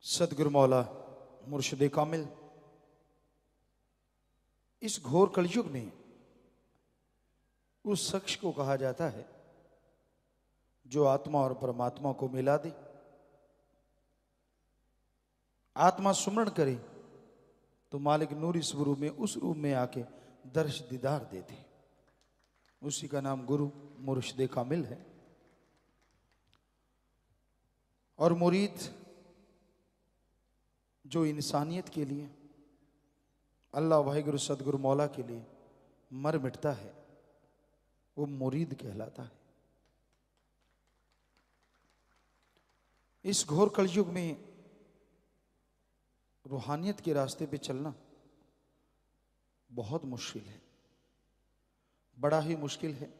सदगुरु मौला मुर्शिद कामिल इस घोर कलयुग में उस शख्स को कहा जाता है जो आत्मा और परमात्मा को मिला दे। आत्मा सुमरण करे तो मालिक नूरी स्वरूप में उस रूप में आके दर्श दीदार देते। उसी का नाम गुरु मुर्शिद कामिल है। और मुरीद जो इंसानियत के लिए अल्लाह वाहिगुरु सदगुरु मौला के लिए मर मिटता है वो मुरीद कहलाता है। इस घोर कलयुग में रूहानियत के रास्ते पे चलना बहुत मुश्किल है, बड़ा ही मुश्किल है।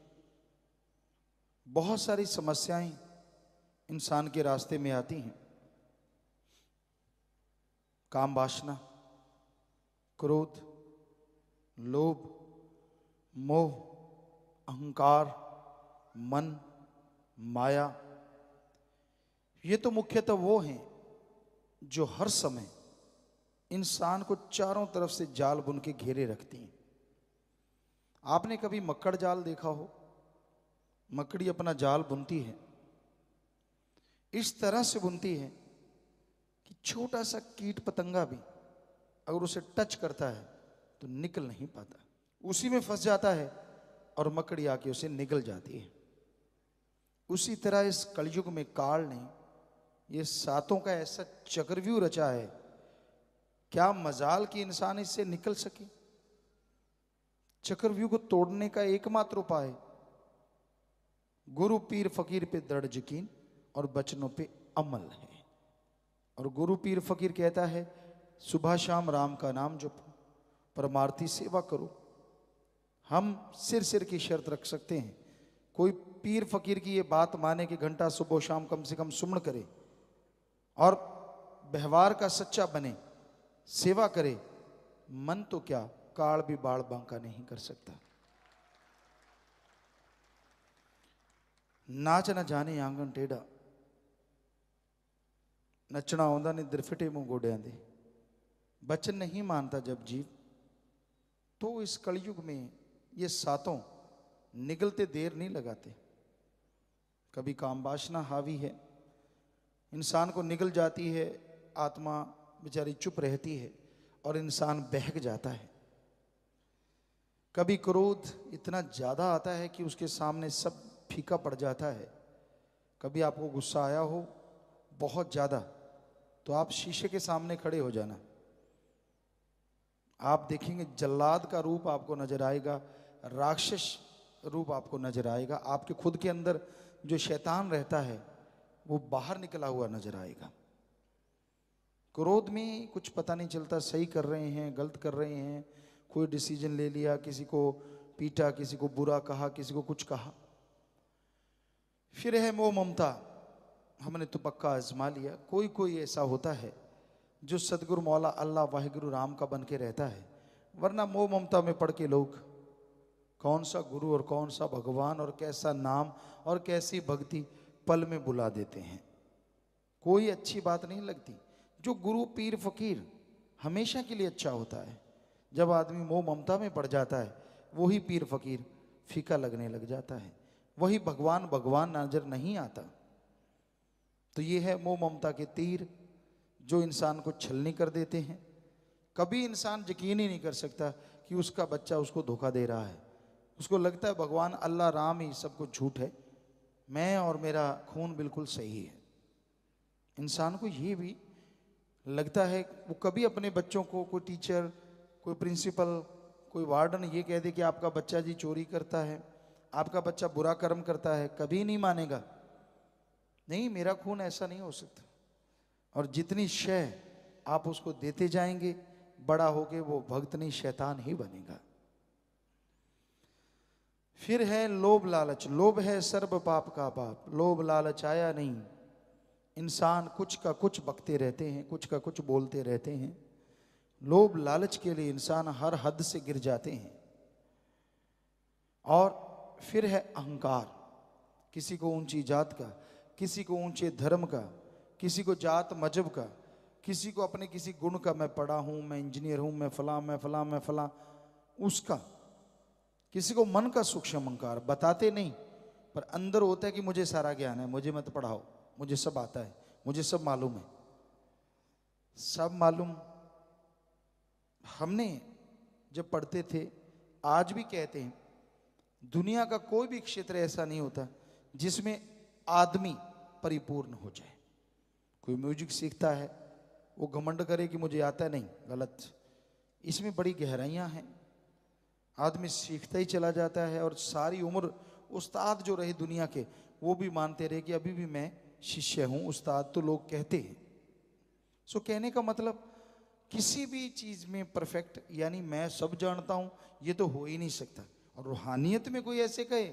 बहुत सारी समस्याएं इंसान के रास्ते में आती हैं। काम वासना, क्रोध, लोभ, मोह, अहंकार, मन, माया, ये तो मुख्यतः वो हैं जो हर समय इंसान को चारों तरफ से जाल बुन के घेरे रखती हैं। आपने कभी मक्कड़ जाल देखा हो? मकड़ी अपना जाल बुनती है, इस तरह से बुनती है कि छोटा सा कीट पतंगा भी अगर उसे टच करता है तो निकल नहीं पाता, उसी में फंस जाता है और मकड़ी आके उसे निगल जाती है। उसी तरह इस कलयुग में काल ने ये सातों का ऐसा चक्रव्यूह रचा है, क्या मजाल कि इंसान इससे निकल सके। चक्रव्यूह को तोड़ने का एकमात्र उपाय गुरु पीर फकीर पे दृढ़ यकीन और बचनों पे अमल है। और गुरु पीर फकीर कहता है सुबह शाम राम का नाम जपो, परमार्थी सेवा करो। हम सिर की शर्त रख सकते हैं, कोई पीर फकीर की ये बात माने कि घंटा सुबह शाम कम से कम सुमन करे और व्यवहार का सच्चा बने, सेवा करे। मन तो क्या, काल भी बाढ़ बांका नहीं कर सकता। नाच न जाने आंगन टेढ़ा, नचना आउंदा नहीं दिरफिटे मुंह गोडियां दे। बचन नहीं मानता जब जीव, तो इस कलयुग में ये सातों निगलते देर नहीं लगाते। कभी काम वासना हावी है, इंसान को निगल जाती है, आत्मा बेचारी चुप रहती है और इंसान बहक जाता है। कभी क्रोध इतना ज्यादा आता है कि उसके सामने सब फीका पड़ जाता है। कभी आपको गुस्सा आया हो बहुत ज्यादा तो आप शीशे के सामने खड़े हो जाना, आप देखेंगे जल्लाद का रूप आपको नजर आएगा, राक्षस रूप आपको नजर आएगा। आपके खुद के अंदर जो शैतान रहता है वो बाहर निकला हुआ नजर आएगा। क्रोध में कुछ पता नहीं चलता, सही कर रहे हैं गलत कर रहे हैं, कोई डिसीजन ले लिया, किसी को पीटा, किसी को बुरा कहा, किसी को कुछ कहा। फिर है मोह ममता, हमने तो पक्का आजमा लिया। कोई कोई ऐसा होता है जो सदगुरु मौला अल्लाह वाहिगुरु राम का बन के रहता है, वरना मोह ममता में पड़ के लोग कौन सा गुरु और कौन सा भगवान और कैसा नाम और कैसी भक्ति पल में बुला देते हैं। कोई अच्छी बात नहीं लगती। जो गुरु पीर फकीर हमेशा के लिए अच्छा होता है, जब आदमी मोह ममता में पड़ जाता है वही पीर फकीर फीका लगने लग जाता है, वही भगवान भगवान नजर नहीं आता। तो ये है मोह ममता के तीर जो इंसान को छलनी कर देते हैं। कभी इंसान यकीन ही नहीं कर सकता कि उसका बच्चा उसको धोखा दे रहा है। उसको लगता है भगवान अल्लाह राम ही सब कुछ झूठ है, मैं और मेरा खून बिल्कुल सही है। इंसान को ये भी लगता है, वो कभी अपने बच्चों को कोई टीचर, कोई प्रिंसिपल, कोई वार्डन ये कह दे कि आपका बच्चा जी चोरी करता है, आपका बच्चा बुरा कर्म करता है, कभी नहीं मानेगा। नहीं, मेरा खून ऐसा नहीं हो सकता। और जितनी शय आप उसको देते जाएंगे, बड़ा होके वो भक्त नहीं शैतान ही बनेगा। फिर है लोभ लालच। लोभ है सर्व पाप का पाप। लोभ लालच आया नहीं, इंसान कुछ का कुछ बकते रहते हैं, कुछ का कुछ बोलते रहते हैं। लोभ लालच के लिए इंसान हर हद से गिर जाते हैं। और फिर है अहंकार। किसी को ऊंची जात का, किसी को ऊंचे धर्म का, किसी को जात मजहब का, किसी को अपने किसी गुण का, मैं पढ़ा हूं, मैं इंजीनियर हूं, मैं फलां मैं फलां मैं फलां, उसका। किसी को मन का सूक्ष्म अहंकार बताते नहीं, पर अंदर होता है कि मुझे सारा ज्ञान है, मुझे मत पढ़ाओ, मुझे सब आता है, मुझे सब मालूम है। सब मालूम हमने जब पढ़ते थे, आज भी कहते हैं, दुनिया का कोई भी क्षेत्र ऐसा नहीं होता जिसमें आदमी परिपूर्ण हो जाए। कोई म्यूजिक सीखता है, वो घमंड करे कि मुझे आता नहीं, गलत। इसमें बड़ी गहराइयां हैं। आदमी सीखता ही चला जाता है और सारी उम्र उस्ताद जो रहे दुनिया के, वो भी मानते रहे कि अभी भी मैं शिष्य हूं, उस्ताद तो लोग कहते हैं। सो कहने का मतलब, किसी भी चीज में परफेक्ट, यानी मैं सब जानता हूं, ये तो हो ही नहीं सकता। और रूहानियत में कोई ऐसे कहे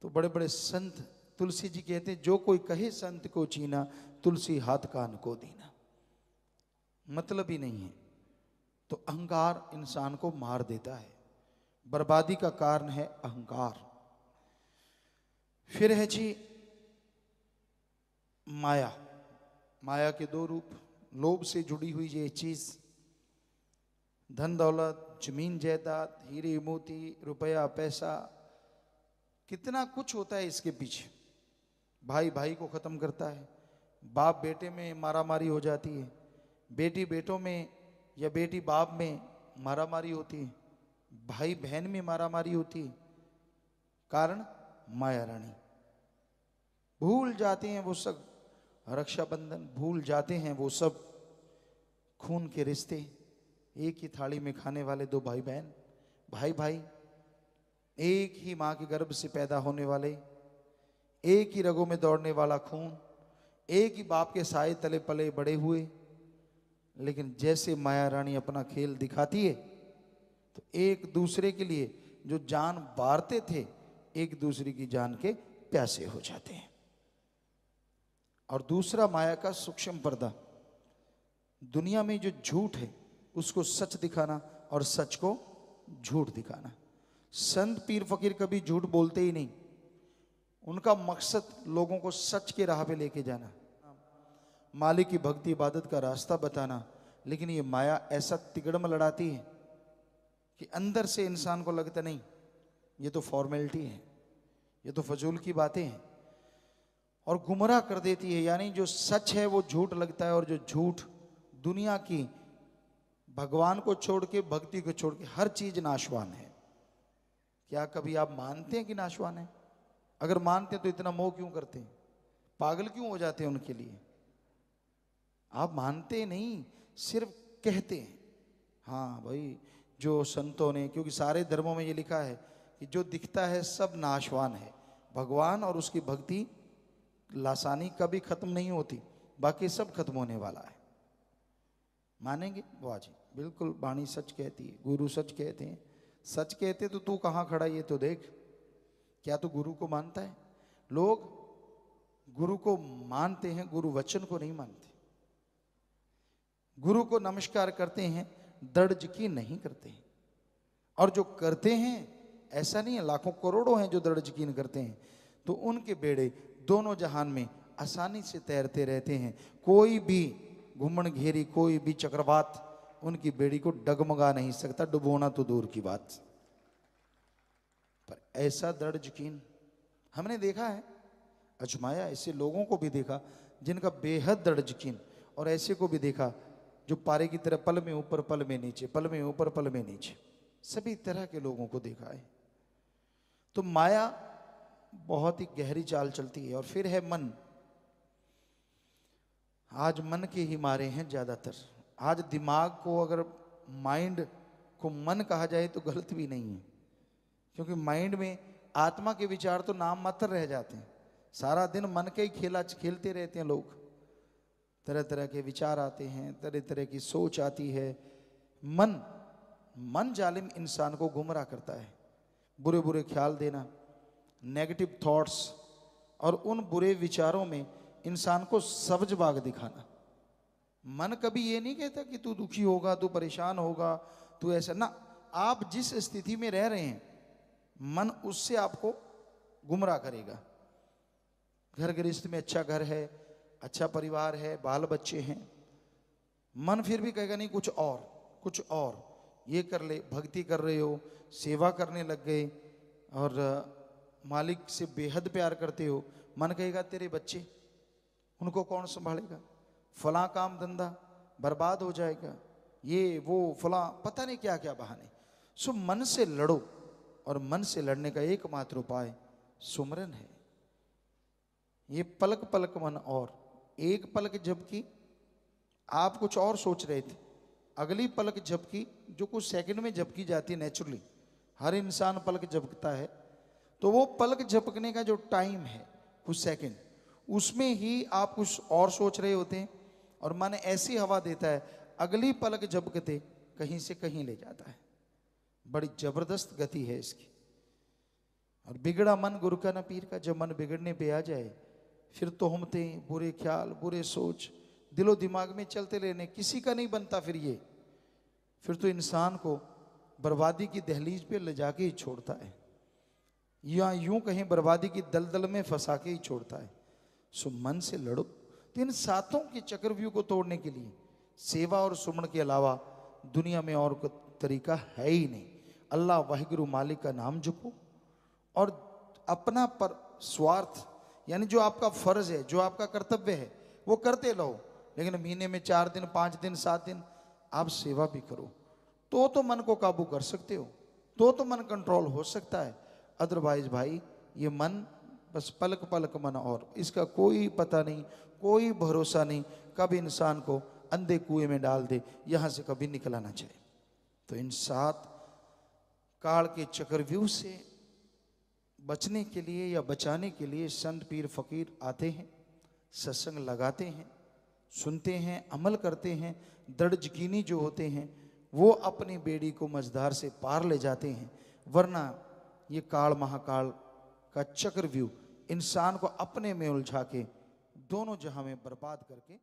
तो बड़े बड़े संत, तुलसी जी कहते हैं, जो कोई कहे संत को चीना, तुलसी हाथ कान को दीना। मतलब ही नहीं है। तो अहंकार इंसान को मार देता है, बर्बादी का कारण है अहंकार। फिर है जी माया। माया के दो रूप, लोभ से जुड़ी हुई ये चीज, धन दौलत, जमीन जायदाद, हीरे मोती, रुपया पैसा, कितना कुछ होता है इसके पीछे। भाई भाई को खत्म करता है, बाप बेटे में मारामारी हो जाती है, बेटी बेटों में या बेटी बाप में मारामारी होती है, भाई बहन में मारामारी होती है। कारण माया रानी। भूल जाते हैं वो सब रक्षाबंधन, भूल जाते हैं वो सब खून के रिश्ते। एक ही थाली में खाने वाले दो भाई बहन, भाई भाई, एक ही माँ के गर्भ से पैदा होने वाले, एक ही रगों में दौड़ने वाला खून, एक ही बाप के साए तले पले बड़े हुए। लेकिन जैसे माया रानी अपना खेल दिखाती है, तो एक दूसरे के लिए जो जान बारते थे, एक दूसरे की जान के प्यासे हो जाते हैं। और दूसरा माया का सूक्ष्म पर्दा, दुनिया में जो झूठ है उसको सच दिखाना और सच को झूठ दिखाना। संत पीर फकीर कभी झूठ बोलते ही नहीं, उनका मकसद लोगों को सच के राह पे लेके जाना, मालिक की भक्ति इबादत का रास्ता बताना। लेकिन ये माया ऐसा तिगड़म लड़ाती है कि अंदर से इंसान को लगता नहीं, ये तो फॉर्मेलिटी है, ये तो फजूल की बातें हैं, और गुमराह कर देती है। यानी जो सच है वो झूठ लगता है, और जो झूठ दुनिया की, भगवान को छोड़ के, भक्ति को छोड़ के, हर चीज नाशवान है। क्या कभी आप मानते हैं कि नाशवान है? अगर मानते हैं तो इतना मोह क्यों करते हैं, पागल क्यों हो जाते हैं उनके लिए? आप मानते नहीं, सिर्फ कहते हैं। हाँ भाई, जो संतों ने, क्योंकि सारे धर्मों में ये लिखा है कि जो दिखता है सब नाशवान है, भगवान और उसकी भक्ति लासानी कभी खत्म नहीं होती, बाकी सब खत्म होने वाला है। मानेंगे? वाह जी, बिल्कुल वाणी सच कहती है, गुरु सच कहते हैं। सच कहते तो तू कहाँ खड़ा, ये तो देख। क्या तू गुरु को मानता है? लोग गुरु को मानते हैं, गुरु वचन को नहीं मानते। गुरु को नमस्कार करते हैं, दृढ़ यकीन नहीं करते हैं। और जो करते हैं, ऐसा नहीं है, लाखों करोड़ों हैं जो दृढ़ यकीन करते हैं, तो उनके बेड़े दोनों जहान में आसानी से तैरते रहते हैं। कोई भी घुमन घेरी, कोई भी चक्रवात उनकी बेड़ी को डगमगा नहीं सकता, डुबोना तो दूर की बात। पर ऐसा दृढ़ यकीन हमने देखा है, अजमाया, ऐसे लोगों को भी देखा जिनका बेहद दृढ़ यकीन, और ऐसे को भी देखा जो पारे की तरह पल में ऊपर पल में नीचे, पल में ऊपर पल में नीचे, सभी तरह के लोगों को देखा है। तो माया बहुत ही गहरी चाल चलती है। और फिर है मन। आज मन के ही मारे हैं ज्यादातर। आज दिमाग को अगर माइंड को मन कहा जाए तो गलत भी नहीं है, क्योंकि माइंड में आत्मा के विचार तो नाम मात्र रह जाते हैं। सारा दिन मन के ही खेला खेलते रहते हैं लोग, तरह तरह के विचार आते हैं, तरह तरह की सोच आती है। मन जालिम इंसान को गुमराह करता है। बुरे बुरे ख्याल देना, नेगेटिव थॉट्स, और उन बुरे विचारों में इंसान को सब्ज बाग दिखाना। मन कभी ये नहीं कहता कि तू दुखी होगा, तू परेशान होगा, तू ऐसा ना। आप जिस स्थिति में रह रहे हैं, मन उससे आपको गुमराह करेगा। घर गृहस्थ में अच्छा घर है, अच्छा परिवार है, बाल बच्चे हैं, मन फिर भी कहेगा नहीं कुछ और, कुछ और, ये कर ले, भक्ति कर रहे हो, सेवा करने लग गए और मालिक से बेहद प्यार करते हो, मन कहेगा तेरे बच्चे, उनको कौन संभालेगा, फला काम धंधा बर्बाद हो जाएगा, ये वो फला, पता नहीं क्या क्या बहाने। सो मन से लड़ो, और मन से लड़ने का एकमात्र उपाय सुमरन है। ये पलक पलक मन, और एक पलक जबकि आप कुछ और सोच रहे थे, अगली पलक झपकी जो कुछ सेकंड में झपकी जाती है नेचुरली, हर इंसान पलक झपकता है, तो वो पलक झपकने का जो टाइम है कुछ सेकंड, उसमें ही आप कुछ और सोच रहे होते हैं, और मन ऐसी हवा देता है, अगली पलक झपकते कहीं से कहीं ले जाता है। बड़ी जबरदस्त गति है इसकी। और बिगड़ा मन गुरु का न पीर का, जब मन बिगड़ने पे आ जाए फिर तोहमते, बुरे ख्याल, बुरे सोच दिलो दिमाग में चलते रहने, किसी का नहीं बनता फिर तो इंसान को बर्बादी की दहलीज पे ले जाके ही छोड़ता है, या यूं कहें बर्बादी की दलदल में फंसा के ही छोड़ता है। सो मन से लड़ो। तो इन सातों के चक्रव्यूह को तोड़ने के लिए सेवा और सुमन के अलावा दुनिया में और कोई तरीका है ही नहीं। अल्लाह वाहिगुरु मालिक का नाम जपो, और अपना पर स्वार्थ यानी जो आपका फर्ज है, जो आपका कर्तव्य है, वो करते रहो, लेकिन महीने में 4 दिन, 5 दिन, 7 दिन आप सेवा भी करो, तो मन को काबू कर सकते हो, तो मन कंट्रोल हो सकता है। अदरवाइज भाई ये मन बस पलक पलक मन, और इसका कोई पता नहीं, कोई भरोसा नहीं, कब इंसान को अंधे कुएं में डाल दे, यहां से कभी निकला ना जाए। तो इन 7 काल के चक्रव्यूह से बचने के लिए या बचाने के लिए संत पीर फकीर आते हैं, सत्संग लगाते हैं, सुनते हैं, अमल करते हैं। दृढ़ यकीनी जो होते हैं वो अपनी बेड़ी को मझधार से पार ले जाते हैं, वरना ये काल महाकाल का चक्रव्यूह इंसान को अपने में उलझा के दोनों जहां में बर्बाद करके